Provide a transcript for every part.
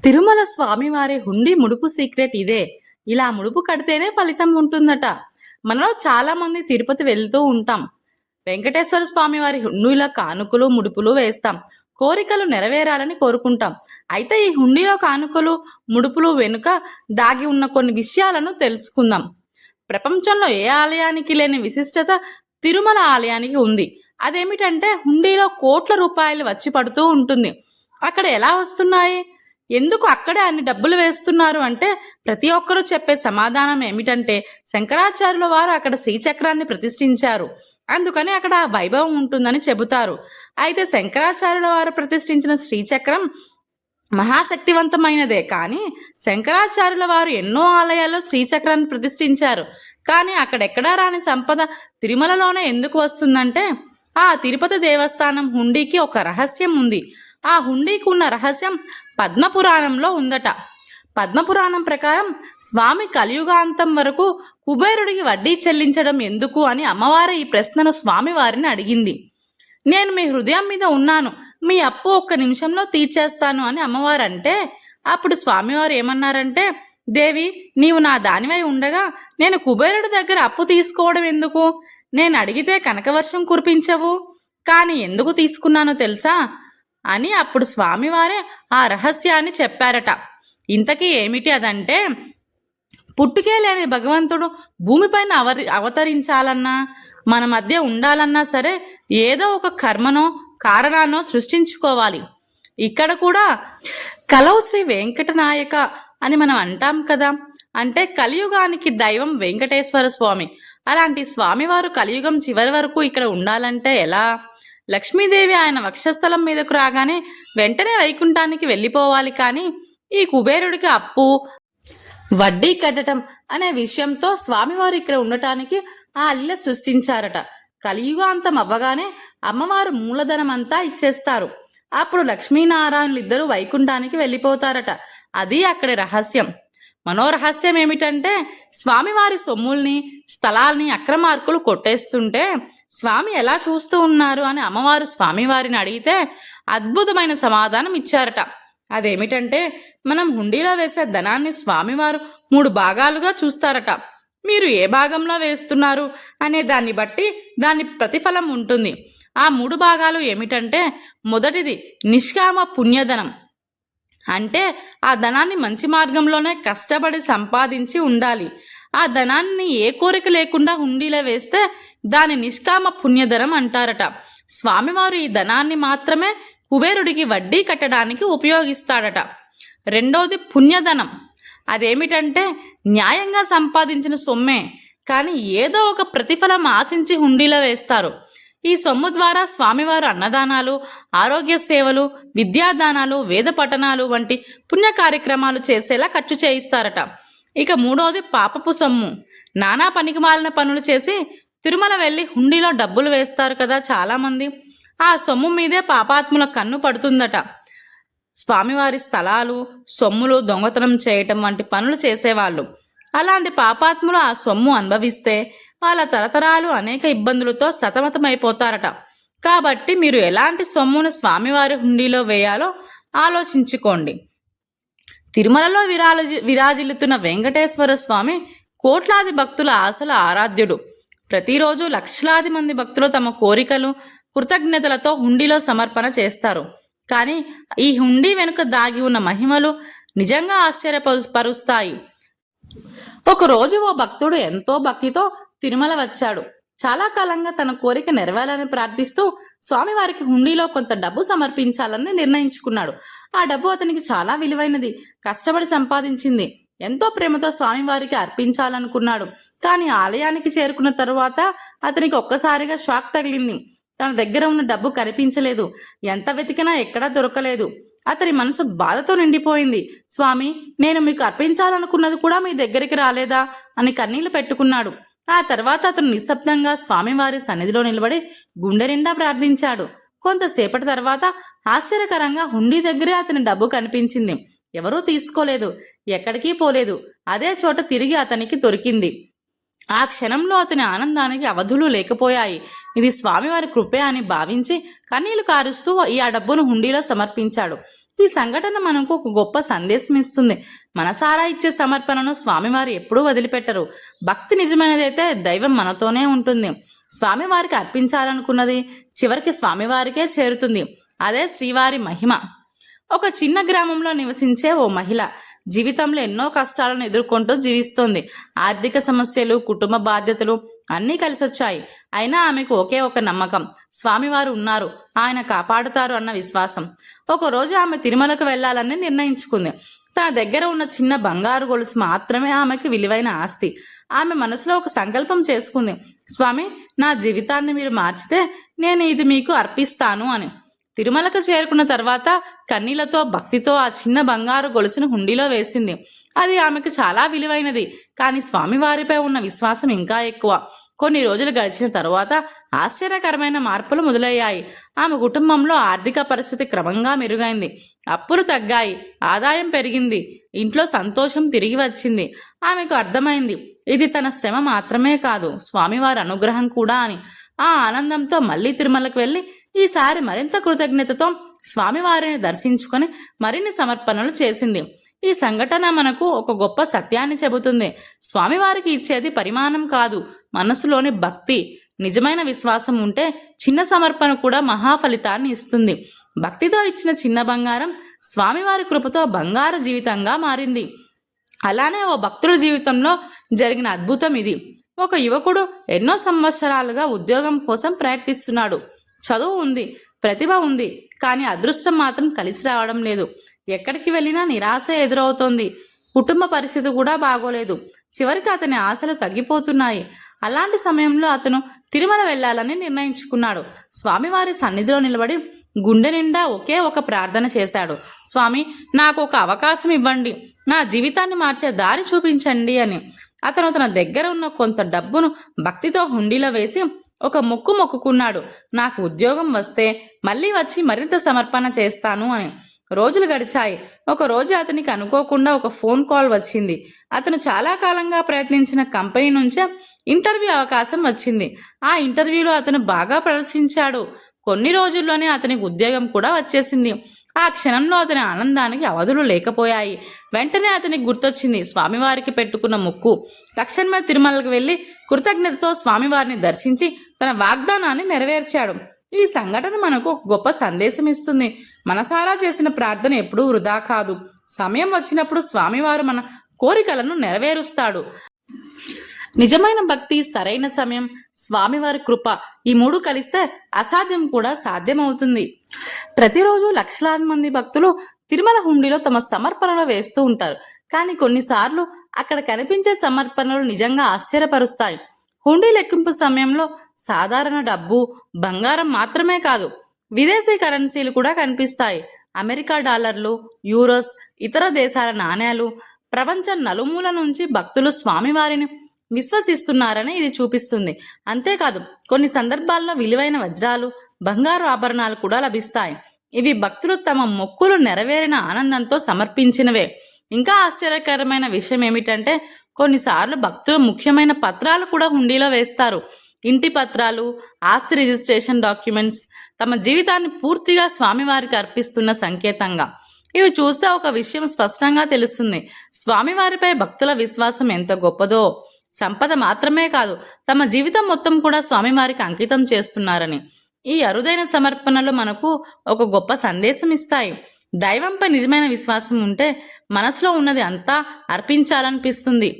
తిరుమల స్వామివారి హుండీ ముడుపు సీక్రెట్ ఇదే. ఇలా ముడుపు కడితేనే ఫలితం ఉంటుందట. మనలో చాలా మంది తిరుపతి వెళ్తూ ఉంటాం. వెంకటేశ్వర స్వామి వారి హుండీలో కానుకలు ముడుపులు వేస్తాం. కోరికలు నెరవేరాలని కోరుకుంటాం. అయితే ఈ హుండీలో కానుకలు ముడుపులు వెనుక దాగి ఉన్న కొన్ని విషయాలను తెలుసుకుందాం. ప్రపంచంలో ఏ ఆలయానికి లేని విశిష్టత తిరుమల ఆలయానికి ఉంది. అదేమిటంటే హుండీలో కోట్ల రూపాయలు వచ్చి పడుతూ ఉంటుంది. అక్కడ ఎలా వస్తున్నాయి, ఎందుకు అక్కడే అన్ని డబ్బులు వేస్తున్నారు అంటే ప్రతి ఒక్కరూ చెప్పే సమాధానం ఏమిటంటే శంకరాచార్యుల వారు అక్కడ శ్రీచక్రాన్ని ప్రతిష్ఠించారు, అందుకని అక్కడ వైభవం ఉంటుందని చెబుతారు. అయితే శంకరాచార్యుల వారు ప్రతిష్ఠించిన శ్రీచక్రం మహాశక్తివంతమైనదే, కానీ శంకరాచార్యుల వారు ఎన్నో ఆలయాల్లో శ్రీచక్రాన్ని ప్రతిష్ఠించారు. కానీ అక్కడెక్కడా రాని సంపద తిరుమలలోనే ఎందుకు వస్తుందంటే ఆ తిరుపతి దేవస్థానం హుండీకి ఒక రహస్యం ఉంది. ఆ హుండీకి ఉన్న రహస్యం పద్మపురాణంలో ఉందట. పద్మపురాణం ప్రకారం స్వామి కలియుగాంతం వరకు కుబేరుడికి వడ్డీ చెల్లించడం ఎందుకు అని అమ్మవారు ఈ ప్రశ్నను స్వామివారిని అడిగింది. నేను మీ హృదయం మీద ఉన్నాను, మీ అప్పు ఒక్క నిమిషంలో తీర్చేస్తాను అని అమ్మవారు అంటే అప్పుడు స్వామివారు ఏమన్నారంటే, దేవి, నీవు నా దానివై ఉండగా నేను కుబేరుడి దగ్గర అప్పు తీసుకోవడం ఎందుకు? నేను అడిగితే కనకవర్షం కురిపించవు, కానీ ఎందుకు తీసుకున్నానో తెలుసా అని అప్పుడు స్వామివారే ఆ రహస్యాన్ని చెప్పారట. ఇంతకీ ఏమిటి అదంటే, పుట్టుకే లేని భగవంతుడు భూమిపైన అవతరించాలన్నా మన మధ్య ఉండాలన్నా సరే ఏదో ఒక కర్మనో కారణాన్నో సృష్టించుకోవాలి. ఇక్కడ కూడా కలవు శ్రీ వెంకటనాయక అని మనం అంటాం కదా, అంటే కలియుగానికి దైవం వెంకటేశ్వర స్వామి. అలాంటి స్వామివారు కలియుగం చివరి వరకు ఇక్కడ ఉండాలంటే ఎలా? లక్ష్మీదేవి ఆయన వక్షస్థలం మీదకు రాగానే వెంటనే వైకుంఠానికి వెళ్ళిపోవాలి. కానీ ఈ కుబేరుడికి అప్పు వడ్డీ కట్టడం అనే విషయంతో స్వామివారు ఇక్కడ ఉండటానికి ఆ లీల సృష్టించారట. కలియుగాంతం అవ్వగానే అమ్మవారు మూలధనం అంతా ఇచ్చేస్తారు. అప్పుడు లక్ష్మీనారాయణులు ఇద్దరు వైకుంఠానికి వెళ్ళిపోతారట. అది అక్కడి రహస్యం. మనోరహస్యం ఏమిటంటే స్వామివారి సొమ్ముల్ని స్థలాల్ని అక్రమార్కులు కొట్టేస్తుంటే స్వామి ఎలా చూస్తూ ఉన్నారు అని అమ్మవారు స్వామివారిని అడిగితే అద్భుతమైన సమాధానం ఇచ్చారట. అదేమిటంటే మనం హుండీలో వేసే ధనాన్ని స్వామివారు 3 భాగాలుగా చూస్తారట. మీరు ఏ భాగంలో వేస్తున్నారు అనే దాన్ని బట్టి దాని ప్రతిఫలం ఉంటుంది. ఆ 3 భాగాలు ఏమిటంటే, మొదటిది నిష్కామ పుణ్యధనం, అంటే ఆ ధనాన్ని మంచి మార్గంలోనే కష్టపడి సంపాదించి ఉండాలి. ఆ ధనాన్ని ఏ కోరిక లేకుండా హుండీలో వేస్తే దాని నిష్కామ పుణ్యధనం అంటారట. స్వామివారు ఈ ధనాన్ని మాత్రమే కుబేరుడికి వడ్డీ కట్టడానికి ఉపయోగిస్తాడట. రెండోది పుణ్యధనం. అదేమిటంటే న్యాయంగా సంపాదించిన సొమ్మే, కానీ ఏదో ఒక ప్రతిఫలం ఆశించి హుండీలో వేస్తారు. ఈ సొమ్ము ద్వారా స్వామివారు అన్నదానాలు, ఆరోగ్య సేవలు, విద్యాదానాలు, వేద పఠనాలు వంటి పుణ్య కార్యక్రమాలు చేసేలా ఖర్చు చేయిస్తారట. ఇక మూడోది పాపపు సొమ్ము. నానా పనికిమాలిన పనులు చేసి తిరుమల వెళ్ళి హుండీలో డబ్బులు వేస్తారు కదా చాలామంది. ఆ సొమ్ము మీదే పాపాత్ముల కన్ను పడుతుందట. స్వామివారి స్థలాలు, సొమ్ములు దొంగతనం చేయటం వంటి పనులు చేసేవాళ్ళు. అలాంటి పాపాత్ములు ఆ సొమ్ము అనుభవిస్తే వాళ్ళ తరతరాలు అనేక ఇబ్బందులతో సతమతమైపోతారట. కాబట్టి మీరు ఎలాంటి సొమ్మును స్వామివారి హుండీలో వేయాలో ఆలోచించుకోండి. తిరుమలలో విరాజిల్లుతున్న వెంకటేశ్వర స్వామి కోట్లాది భక్తుల ఆశల ఆరాధ్యుడు. ప్రతిరోజు లక్షలాది మంది భక్తులు తమ కోరికలు, కృతజ్ఞతలతో హుండీలో సమర్పణ చేస్తారు. కానీ ఈ హుండీ వెనుక దాగి ఉన్న మహిమలు నిజంగా ఆశ్చర్యపరుస్తాయి. ఒకరోజు ఓ భక్తుడు ఎంతో భక్తితో తిరుమల వచ్చాడు. చాలా కాలంగా తన కోరిక నెరవేరాలని ప్రార్థిస్తూ స్వామివారికి హుండీలో కొంత డబ్బు సమర్పించాలని నిర్ణయించుకున్నాడు. ఆ డబ్బు అతనికి చాలా విలువైనది, కష్టపడి సంపాదించింది. ఎంతో ప్రేమతో స్వామివారికి అర్పించాలనుకున్నాడు. కానీ ఆలయానికి చేరుకున్న తరువాత అతనికి ఒక్కసారిగా షాక్ తగిలింది. తన దగ్గర ఉన్న డబ్బు కనిపించలేదు. ఎంత వెతికినా ఎక్కడా దొరకలేదు. అతని మనసు బాధతో నిండిపోయింది. స్వామి, నేను మీకు అర్పించాలనుకున్నది కూడా మీ దగ్గరికి రాలేదా అని కన్నీళ్లు పెట్టుకున్నాడు. ఆ తర్వాత అతను నిశ్శబ్దంగా స్వామివారి సన్నిధిలో నిలబడి గుండె నిండా ప్రార్థించాడు. కొంతసేపటి తర్వాత ఆశ్చర్యకరంగా హుండీ దగ్గరే అతని డబ్బు కనిపించింది. ఎవరూ తీసుకోలేదు, ఎక్కడికి పోలేదు. అదే చోట తిరిగి అతనికి దొరికింది. ఆ క్షణంలో అతని ఆనందానికి అవధులు లేకపోయాయి. ఇది స్వామివారి కృపే అని భావించి కన్నీళ్లు కారుస్తూ ఆ డబ్బును హుండీలో సమర్పించాడు. ఈ సంఘటన మనకు ఒక గొప్ప సందేశం ఇస్తుంది. మనసారా ఇచ్చే సమర్పణను స్వామివారు ఎప్పుడూ వదిలిపెట్టరు. భక్తి నిజమైనదైతే దైవం మనతోనే ఉంటుంది. స్వామివారికి అర్పించాలనుకున్నది చివరికి స్వామివారికే చేరుతుంది. అదే శ్రీవారి మహిమ. ఒక చిన్న గ్రామంలో నివసించే ఓ మహిళ జీవితంలో ఎన్నో కష్టాలను ఎదుర్కొంటూ జీవిస్తోంది. ఆర్థిక సమస్యలు, కుటుంబ బాధ్యతలు అన్నీ కలిసొచ్చాయి. అయినా ఆమెకు ఒకే ఒక నమ్మకం, స్వామివారు ఉన్నారు, ఆయన కాపాడుతారు అన్న విశ్వాసం. ఒకరోజు ఆమె తిరుమలకు వెళ్లాలని నిర్ణయించుకుంది. తన దగ్గర ఉన్న చిన్న బంగారు గొలుసు మాత్రమే ఆమెకి విలువైన ఆస్తి. ఆమె మనసులో ఒక సంకల్పం చేసుకుంది, స్వామి, నా జీవితాన్ని మీరు మార్చితే నేను ఇది మీకు అర్పిస్తాను అని. తిరుమలకు చేరుకున్న తర్వాత కన్నీళ్లతో భక్తితో ఆ చిన్న బంగారు గొలుసును హుండీలో వేసింది. అది ఆమెకు చాలా విలువైనది. కానీ స్వామివారిపై ఉన్న విశ్వాసం ఇంకా ఎక్కువ. కొన్ని రోజులు గడిచిన తరువాత ఆశ్చర్యకరమైన మార్పులు మొదలయ్యాయి. ఆమె కుటుంబంలో ఆర్థిక పరిస్థితి క్రమంగా మెరుగైంది. అప్పులు తగ్గాయి, ఆదాయం పెరిగింది, ఇంట్లో సంతోషం తిరిగి వచ్చింది. ఆమెకు అర్థమైంది, ఇది తన శ్రమ మాత్రమే కాదు, స్వామివారి అనుగ్రహం కూడా అని. ఆ ఆనందంతో మళ్లీ తిరుమలకు వెళ్లి ఈసారి మరింత కృతజ్ఞతతో స్వామివారిని దర్శించుకొని మరిన్ని సమర్పణలు చేసింది. ఈ సంఘటన మనకు ఒక గొప్ప సత్యాన్ని చెబుతుంది. స్వామివారికి ఇచ్చేది పరిమాణం కాదు, మనసులోని భక్తి. నిజమైన విశ్వాసం ఉంటే చిన్న సమర్పణ కూడా మహాఫలితాన్ని ఇస్తుంది. భక్తితో ఇచ్చిన చిన్న బంగారం స్వామివారి కృపతో బంగారు జీవితంగా మారింది. అలానే ఓ భక్తుడి జీవితంలో జరిగిన అద్భుతం ఇది. ఒక యువకుడు ఎన్నో సంవత్సరాలుగా ఉద్యోగం కోసం ప్రయత్నిస్తున్నాడు. చదువు ఉంది, ప్రతిభ ఉంది, కానీ అదృష్టం మాత్రం కలిసి రావడం లేదు. ఎక్కడికి వెళ్ళినా నిరాశ ఎదురవుతోంది. కుటుంబ పరిస్థితి కూడా బాగోలేదు. చివరికి అతని ఆశలు తగ్గిపోతున్నాయి. అలాంటి సమయంలో అతను తిరుమల వెళ్లాలని నిర్ణయించుకున్నాడు. స్వామివారి సన్నిధిలో నిలబడి గుండె నిండా ఒకే ఒక ప్రార్థన చేశాడు, స్వామి, నాకు ఒక అవకాశం ఇవ్వండి, నా జీవితాన్ని మార్చే దారి చూపించండి అని. అతను తన దగ్గర ఉన్న కొంత డబ్బును భక్తితో హుండీలో వేసి ఒక మొక్కుకున్నాడు, నాకు ఉద్యోగం వస్తే మళ్ళీ వచ్చి మరింత సమర్పణ చేస్తాను అని. రోజులు గడిచాయి. ఒక రోజు అతనికి అనుకోకుండా ఒక ఫోన్ కాల్ వచ్చింది. అతను చాలా కాలంగా ప్రయత్నించిన కంపెనీ నుంచే ఇంటర్వ్యూ అవకాశం వచ్చింది. ఆ ఇంటర్వ్యూలో అతను బాగా ప్రదర్శించాడు. కొన్ని రోజుల్లోనే అతనికి ఉద్యోగం కూడా వచ్చేసింది. ఆ క్షణంలో అతని ఆనందానికి అవధులు లేకపోయాయి. వెంటనే అతనికి గుర్తొచ్చింది స్వామివారికి పెట్టుకున్న మొక్కు. తక్షణమే తిరుమలకు వెళ్లి కృతజ్ఞతతో స్వామివారిని దర్శించి తన వాగ్దానాన్ని నెరవేర్చాడు. ఈ సంఘటన మనకు గొప్ప సందేశం ఇస్తుంది. మనసారా చేసిన ప్రార్థన ఎప్పుడూ వృధా కాదు. సమయం వచ్చినప్పుడు స్వామివారు మన కోరికలను నెరవేరుస్తాడు. నిజమైన భక్తి, సరైన సమయం, స్వామివారి కృప, ఈ మూడు కలిస్తే అసాధ్యం కూడా సాధ్యమవుతుంది. ప్రతిరోజు లక్షలాది మంది భక్తులు తిరుమల హుండీలో తమ సమర్పణలు వేస్తూ ఉంటారు. కానీ కొన్నిసార్లు అక్కడ కనిపించే సమర్పణలు నిజంగా ఆశ్చర్యపరుస్తాయి. హుండీ లెక్కింపు సమయంలో సాధారణ డబ్బు, బంగారం మాత్రమే కాదు, విదేశీ కరెన్సీలు కూడా కనిపిస్తాయి. అమెరికా డాలర్లు, యూరోస్, ఇతర దేశాల నాణేలు. ప్రపంచం నలుమూల నుంచి భక్తులు స్వామివారిని విశ్వసిస్తున్నారని ఇది చూపిస్తుంది. అంతేకాదు, కొన్ని సందర్భాల్లో విలువైన వజ్రాలు, బంగారు ఆభరణాలు కూడా లభిస్తాయి. ఇవి భక్తులు తమ మొక్కులు నెరవేరిన ఆనందంతో సమర్పించినవే. ఇంకా ఆశ్చర్యకరమైన విషయం ఏమిటంటే, కొన్నిసార్లు భక్తులు ముఖ్యమైన పత్రాలు కూడా హుండీలో వేస్తారు. ఇంటి పత్రాలు, ఆస్తి రిజిస్ట్రేషన్ డాక్యుమెంట్స్, తమ జీవితాన్ని పూర్తిగా స్వామివారికి అర్పిస్తున్న సంకేతంగా. ఇవి చూస్తే ఒక విషయం స్పష్టంగా తెలుస్తుంది, స్వామివారిపై భక్తుల విశ్వాసం ఎంత గొప్పదో. సంపద మాత్రమే కాదు, తమ జీవితం మొత్తం కూడా స్వామివారికి అంకితం చేస్తున్నారని. ఈ అరుదైన సమర్పణలు మనకు ఒక గొప్ప సందేశం ఇస్తాయి. దైవంపై నిజమైన విశ్వాసం ఉంటే మనసులో ఉన్నది అంతా అర్పించాలనిపిస్తుంది.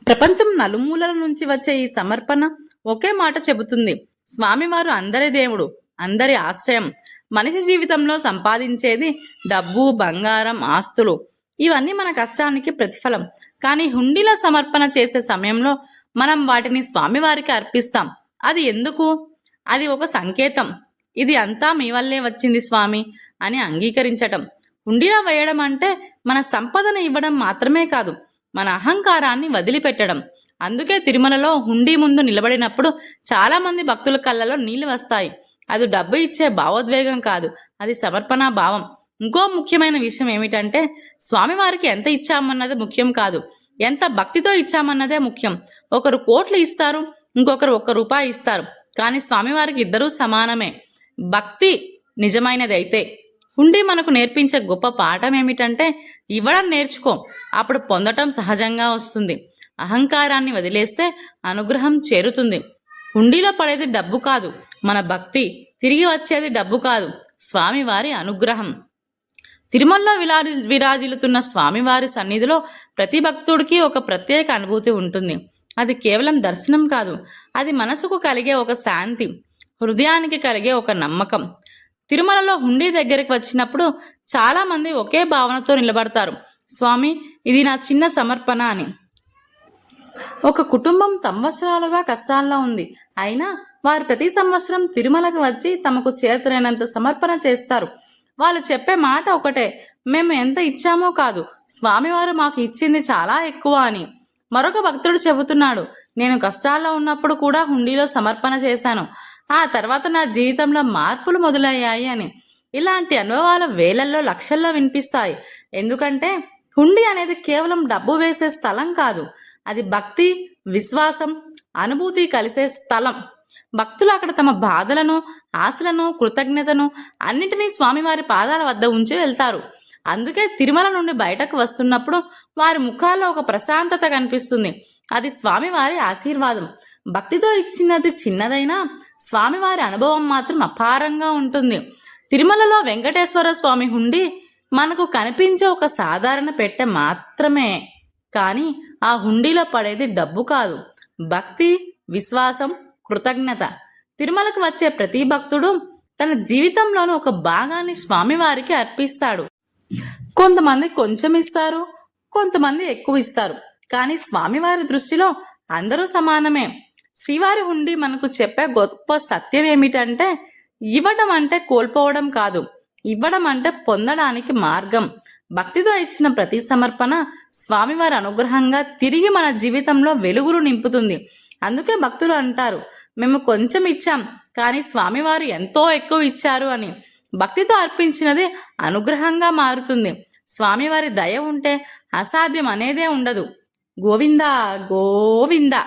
ప్రపంచం నలుమూలల నుంచి వచ్చే ఈ సమర్పణ ఒకే మాట చెబుతుంది, స్వామివారు అందరి దేవుడు, అందరి ఆశ్రయం. మనిషి జీవితంలో సంపాదించేది డబ్బు, బంగారం, ఆస్తులు, ఇవన్నీ మన కష్టానికి ప్రతిఫలం. కానీ హుండీలో సమర్పణ చేసే సమయంలో మనం వాటిని స్వామివారికి అర్పిస్తాం. అది ఎందుకు? అది ఒక సంకేతం. ఇది అంతా మీ వల్లే వచ్చింది స్వామి అని అంగీకరించటం. హుండీలో వేయడం అంటే మన సంపదను ఇవ్వడం మాత్రమే కాదు, మన అహంకారాన్ని వదిలిపెట్టడం. అందుకే తిరుమలలో హుండీ ముందు నిలబడినప్పుడు చాలా మంది భక్తుల కళ్ళలో నీళ్లు వస్తాయి. అది డబ్బు ఇచ్చే భావోద్వేగం కాదు, అది సమర్పణ భావం. ఇంకో ముఖ్యమైన విషయం ఏమిటంటే, స్వామివారికి ఎంత ఇచ్చామన్నది ముఖ్యం కాదు, ఎంత భక్తితో ఇచ్చామన్నదే ముఖ్యం. ఒకరు కోట్లు ఇస్తారు, ఇంకొకరు ₹1 ఇస్తారు, కానీ స్వామివారికి ఇద్దరూ సమానమే. భక్తి నిజమైనదైతే హుండీ మనకు నేర్పించే గొప్ప పాఠం ఏమిటంటే ఇవ్వడం నేర్చుకో, అప్పుడు పొందటం సహజంగా వస్తుంది. అహంకారాన్ని వదిలేస్తే అనుగ్రహం చేరుతుంది. హుండీలో పడేది డబ్బు కాదు, మన భక్తి. తిరిగి వచ్చేది డబ్బు కాదు, స్వామివారి అనుగ్రహం. తిరుమలలో విరాజిల్లుతున్న స్వామివారి సన్నిధిలో ప్రతి భక్తుడికి ఒక ప్రత్యేక అనుభూతి ఉంటుంది. అది కేవలం దర్శనం కాదు, అది మనసుకు కలిగే ఒక శాంతి, హృదయానికి కలిగే ఒక నమ్మకం. తిరుమలలో హుండీ దగ్గరికి వచ్చినప్పుడు చాలామంది ఒకే భావనతో నిలబడతారు, స్వామి ఇది నా చిన్న సమర్పణ అని. ఒక కుటుంబం సంవత్సరాలుగా కష్టాల్లో ఉంది, అయినా వారు ప్రతి సంవత్సరం తిరుమలకు వచ్చి తమకు చేతనైనంత సమర్పణ చేస్తారు. వాళ్ళు చెప్పే మాట ఒకటే, మేము ఎంత ఇచ్చామో కాదు, స్వామివారు మాకు ఇచ్చింది చాలా ఎక్కువ అని. మరొక భక్తుడు చెబుతున్నాడు, నేను కష్టాల్లో ఉన్నప్పుడు కూడా హుండీలో సమర్పణ చేశాను, ఆ తర్వాత నా జీవితంలో మార్పులు మొదలయ్యాయి అని. ఇలాంటి అనుభవాలు వేలల్లో లక్షల్లో వినిపిస్తాయి. ఎందుకంటే హుండీ అనేది కేవలం డబ్బు వేసే స్థలం కాదు, అది భక్తి, విశ్వాసం, అనుభూతి కలిసే స్థలం. భక్తులు అక్కడ తమ బాధలను, ఆశలను, కృతజ్ఞతను అన్నిటినీ స్వామివారి పాదాల వద్ద ఉంచి వెళ్తారు. అందుకే తిరుమల నుండి బయటకు వస్తున్నప్పుడు వారి ముఖాల్లో ఒక ప్రశాంతత కనిపిస్తుంది. అది స్వామివారి ఆశీర్వాదం. భక్తితో ఇచ్చినది చిన్నదైనా స్వామివారి అనుభవం మాత్రం అపారంగా ఉంటుంది. తిరుమలలో వెంకటేశ్వర స్వామి హుండీ మనకు కనిపించే ఒక సాధారణ పెట్టె మాత్రమే, కానీ ఆ హుండీలో పడేది డబ్బు కాదు, భక్తి, విశ్వాసం, కృతజ్ఞత. తిరుమలకు వచ్చే ప్రతి భక్తుడు తన జీవితంలోని ఒక భాగాన్ని స్వామివారికి అర్పిస్తాడు. కొంతమంది కొంచెం ఇస్తారు, కొంతమంది ఎక్కువ ఇస్తారు, కానీ స్వామివారి దృష్టిలో అందరూ సమానమే. శ్రీవారి హుండీ మనకు చెప్పే గొప్ప సత్యం ఏమిటంటే ఇవ్వడం అంటే కోల్పోవడం కాదు, ఇవ్వడం అంటే పొందడానికి మార్గం. భక్తితో ఇచ్చిన ప్రతి సమర్పణ స్వామివారి అనుగ్రహంగా తిరిగి మన జీవితంలో వెలుగులు నింపుతుంది. అందుకే భక్తులు అంటారు, మేము కొంచెం ఇచ్చాం కానీ స్వామివారు ఎంతో ఎక్కువ ఇచ్చారు అని. భక్తితో అర్పించినది అనుగ్రహంగా మారుతుంది. స్వామివారి దయ ఉంటే అసాధ్యం అనేదే ఉండదు. గోవిందా గోవిందా.